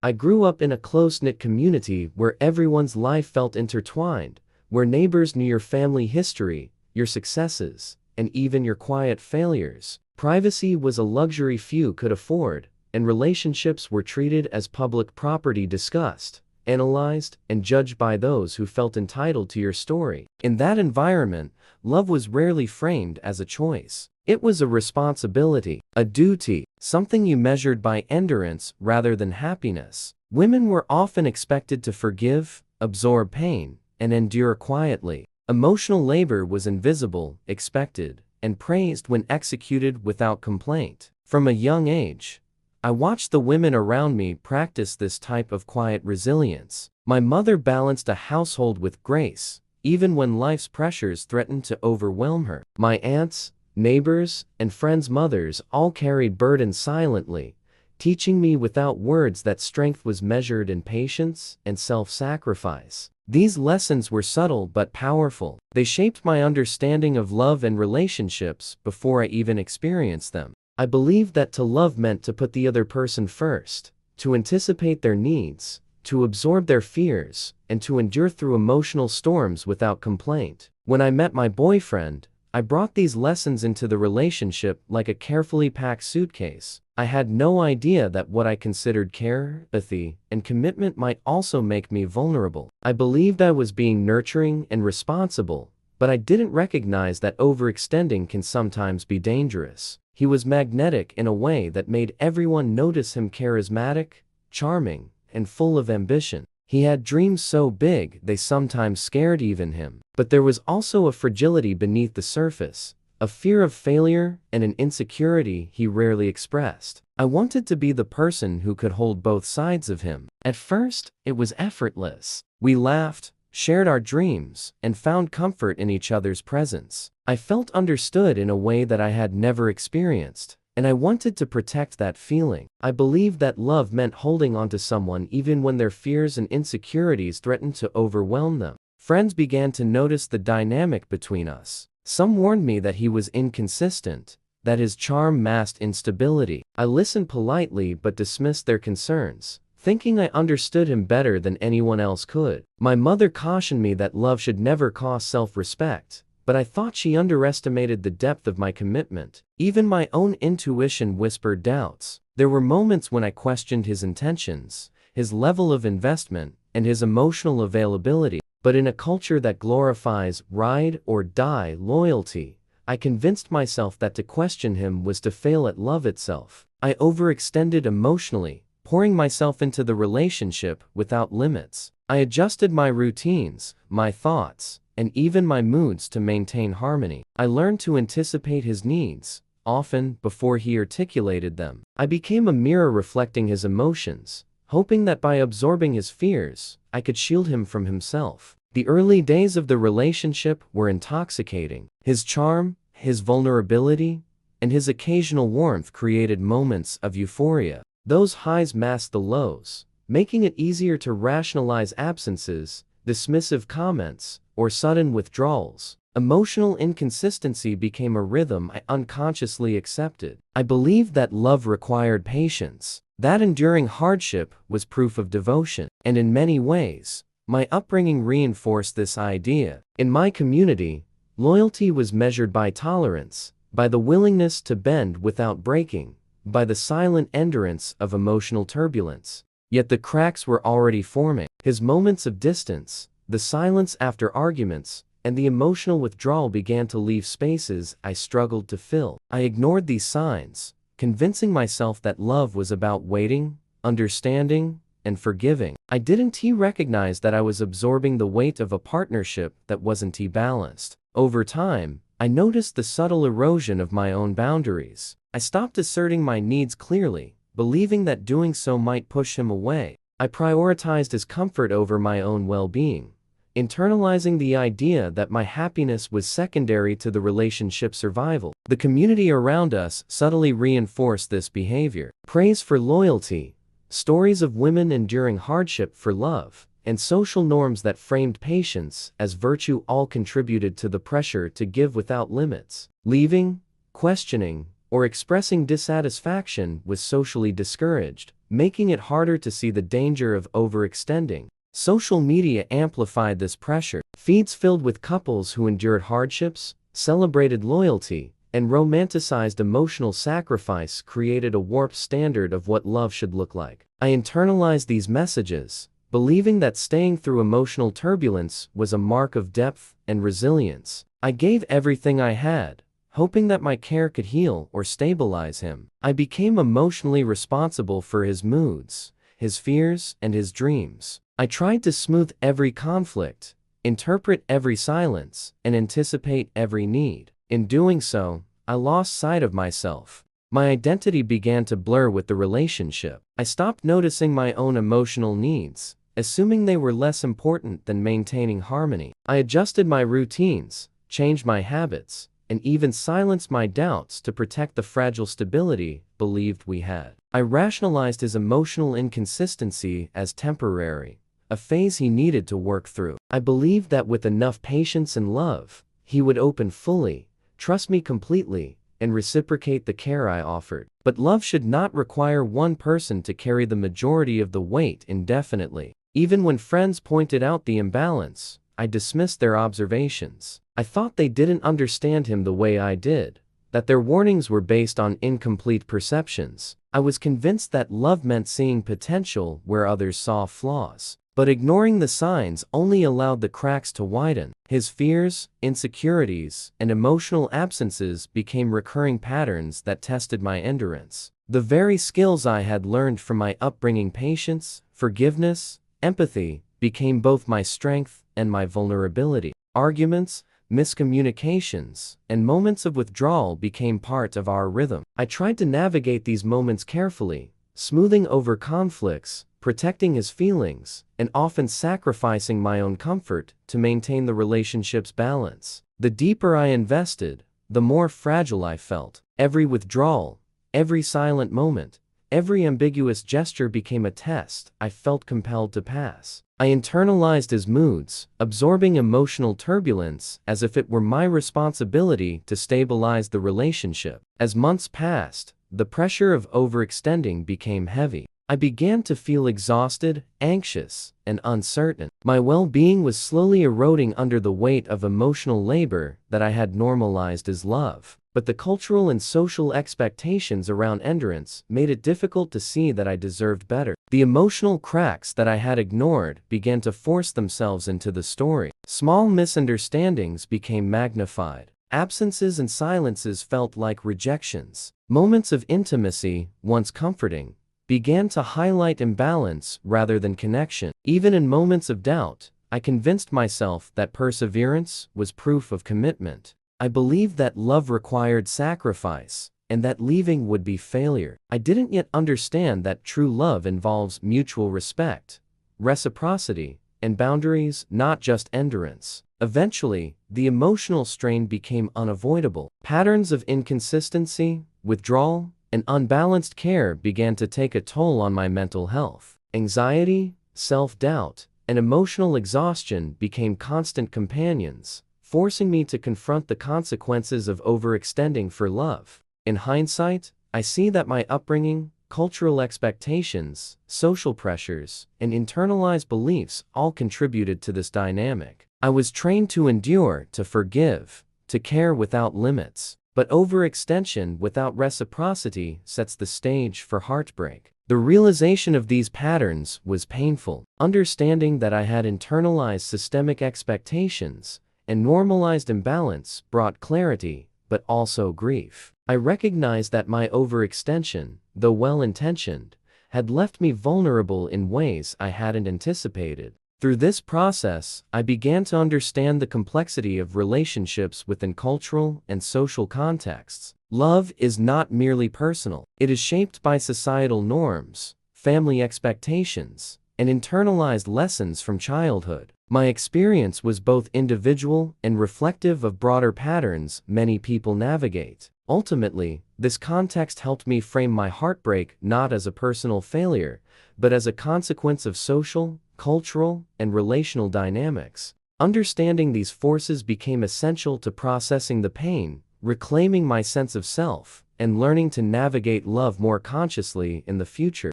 I grew up in a close-knit community where everyone's life felt intertwined, where neighbors knew your family history, your successes, and even your quiet failures. Privacy was a luxury few could afford, and relationships were treated as public property, discussed, analyzed, and judged by those who felt entitled to your story. In that environment, love was rarely framed as a choice. It was a responsibility, a duty, something you measured by endurance rather than happiness. Women were often expected to forgive, absorb pain, and endure quietly. Emotional labor was invisible, expected, and praised when executed without complaint. From a young age, I watched the women around me practice this type of quiet resilience. My mother balanced a household with grace, even when life's pressures threatened to overwhelm her. My aunts, neighbors, and friends' mothers all carried burdens silently, teaching me without words that strength was measured in patience and self-sacrifice. These lessons were subtle but powerful. They shaped my understanding of love and relationships before I even experienced them. I believed that to love meant to put the other person first, to anticipate their needs, to absorb their fears, and to endure through emotional storms without complaint. When I met my boyfriend, I brought these lessons into the relationship like a carefully packed suitcase. I had no idea that what I considered care, empathy, and commitment might also make me vulnerable. I believed I was being nurturing and responsible, but I didn't recognize that overextending can sometimes be dangerous. He was magnetic in a way that made everyone notice him, charismatic, charming, and full of ambition. He had dreams so big they sometimes scared even him. But there was also a fragility beneath the surface, a fear of failure and an insecurity he rarely expressed. I wanted to be the person who could hold both sides of him. At first, it was effortless. We laughed, shared our dreams, and found comfort in each other's presence. I felt understood in a way that I had never experienced, and I wanted to protect that feeling. I believed that love meant holding onto someone even when their fears and insecurities threatened to overwhelm them. Friends began to notice the dynamic between us. Some warned me that he was inconsistent, that his charm masked instability. I listened politely but dismissed their concerns, thinking I understood him better than anyone else could. My mother cautioned me that love should never cost self-respect, but I thought she underestimated the depth of my commitment. Even my own intuition whispered doubts. There were moments when I questioned his intentions, his level of investment, and his emotional availability. But in a culture that glorifies ride or die loyalty, I convinced myself that to question him was to fail at love itself. I overextended emotionally, pouring myself into the relationship without limits. I adjusted my routines, my thoughts, and even my moods to maintain harmony. I learned to anticipate his needs, often before he articulated them. I became a mirror reflecting his emotions, hoping that by absorbing his fears, I could shield him from himself. The early days of the relationship were intoxicating. His charm, his vulnerability, and his occasional warmth created moments of euphoria. Those highs masked the lows, making it easier to rationalize absences, dismissive comments, or sudden withdrawals. Emotional inconsistency became a rhythm I unconsciously accepted. I believed that love required patience, that enduring hardship was proof of devotion, and in many ways, my upbringing reinforced this idea. In my community, loyalty was measured by tolerance, by the willingness to bend without breaking, by the silent endurance of emotional turbulence. Yet the cracks were already forming. His moments of distance, the silence after arguments, and the emotional withdrawal began to leave spaces I struggled to fill. I ignored these signs, convincing myself that love was about waiting, understanding, and forgiving. I didn't recognize that I was absorbing the weight of a partnership that wasn't balanced. Over time, I noticed the subtle erosion of my own boundaries. I stopped asserting my needs clearly, believing that doing so might push him away. I prioritized his comfort over my own well-being, internalizing the idea that my happiness was secondary to the relationship's survival. The community around us subtly reinforced this behavior. Praise for loyalty, stories of women enduring hardship for love, and social norms that framed patience as virtue all contributed to the pressure to give without limits. Leaving, questioning, or expressing dissatisfaction was socially discouraged, making it harder to see the danger of overextending. Social media amplified this pressure. Feeds filled with couples who endured hardships, celebrated loyalty, and romanticized emotional sacrifice created a warped standard of what love should look like. I internalized these messages, believing that staying through emotional turbulence was a mark of depth and resilience. I gave everything I had, hoping that my care could heal or stabilize him. I became emotionally responsible for his moods, his fears, and his dreams. I tried to smooth every conflict, interpret every silence, and anticipate every need. In doing so, I lost sight of myself. My identity began to blur with the relationship. I stopped noticing my own emotional needs, assuming they were less important than maintaining harmony. I adjusted my routines, changed my habits, and even silenced my doubts to protect the fragile stability believed we had. I rationalized his emotional inconsistency as temporary, a phase he needed to work through. I believed that with enough patience and love, he would open fully, trust me completely, and reciprocate the care I offered. But love should not require one person to carry the majority of the weight indefinitely. Even when friends pointed out the imbalance, I dismissed their observations. I thought they didn't understand him the way I did, that their warnings were based on incomplete perceptions. I was convinced that love meant seeing potential where others saw flaws. But ignoring the signs only allowed the cracks to widen. His fears, insecurities, and emotional absences became recurring patterns that tested my endurance. The very skills I had learned from my upbringing, patience, forgiveness, empathy, became both my strength and my vulnerability. Arguments, miscommunications, and moments of withdrawal became part of our rhythm. I tried to navigate these moments carefully, smoothing over conflicts, protecting his feelings, and often sacrificing my own comfort to maintain the relationship's balance. The deeper I invested, the more fragile I felt. Every withdrawal, every silent moment, every ambiguous gesture became a test I felt compelled to pass. I internalized his moods, absorbing emotional turbulence as if it were my responsibility to stabilize the relationship. As months passed, the pressure of overextending became heavy. I began to feel exhausted, anxious, and uncertain. My well-being was slowly eroding under the weight of emotional labor that I had normalized as love. But the cultural and social expectations around endurance made it difficult to see that I deserved better. The emotional cracks that I had ignored began to force themselves into the story. Small misunderstandings became magnified. Absences and silences felt like rejections. Moments of intimacy, once comforting, began to highlight imbalance rather than connection. Even in moments of doubt, I convinced myself that perseverance was proof of commitment. I believed that love required sacrifice, and that leaving would be failure. I didn't yet understand that true love involves mutual respect, reciprocity, and boundaries, not just endurance. Eventually, the emotional strain became unavoidable. Patterns of inconsistency, withdrawal, and unbalanced care began to take a toll on my mental health. Anxiety, self-doubt, and emotional exhaustion became constant companions, forcing me to confront the consequences of overextending for love. In hindsight, I see that my upbringing, cultural expectations, social pressures, and internalized beliefs all contributed to this dynamic. I was trained to endure, to forgive, to care without limits. But overextension without reciprocity sets the stage for heartbreak. The realization of these patterns was painful. Understanding that I had internalized systemic expectations and normalized imbalance brought clarity, but also grief. I recognized that my overextension, though well-intentioned, had left me vulnerable in ways I hadn't anticipated. Through this process, I began to understand the complexity of relationships within cultural and social contexts. Love is not merely personal. It is shaped by societal norms, family expectations, and internalized lessons from childhood. My experience was both individual and reflective of broader patterns many people navigate. Ultimately, this context helped me frame my heartbreak not as a personal failure, but as a consequence of social, cultural, and relational dynamics. Understanding these forces became essential to processing the pain, reclaiming my sense of self, and learning to navigate love more consciously in the future.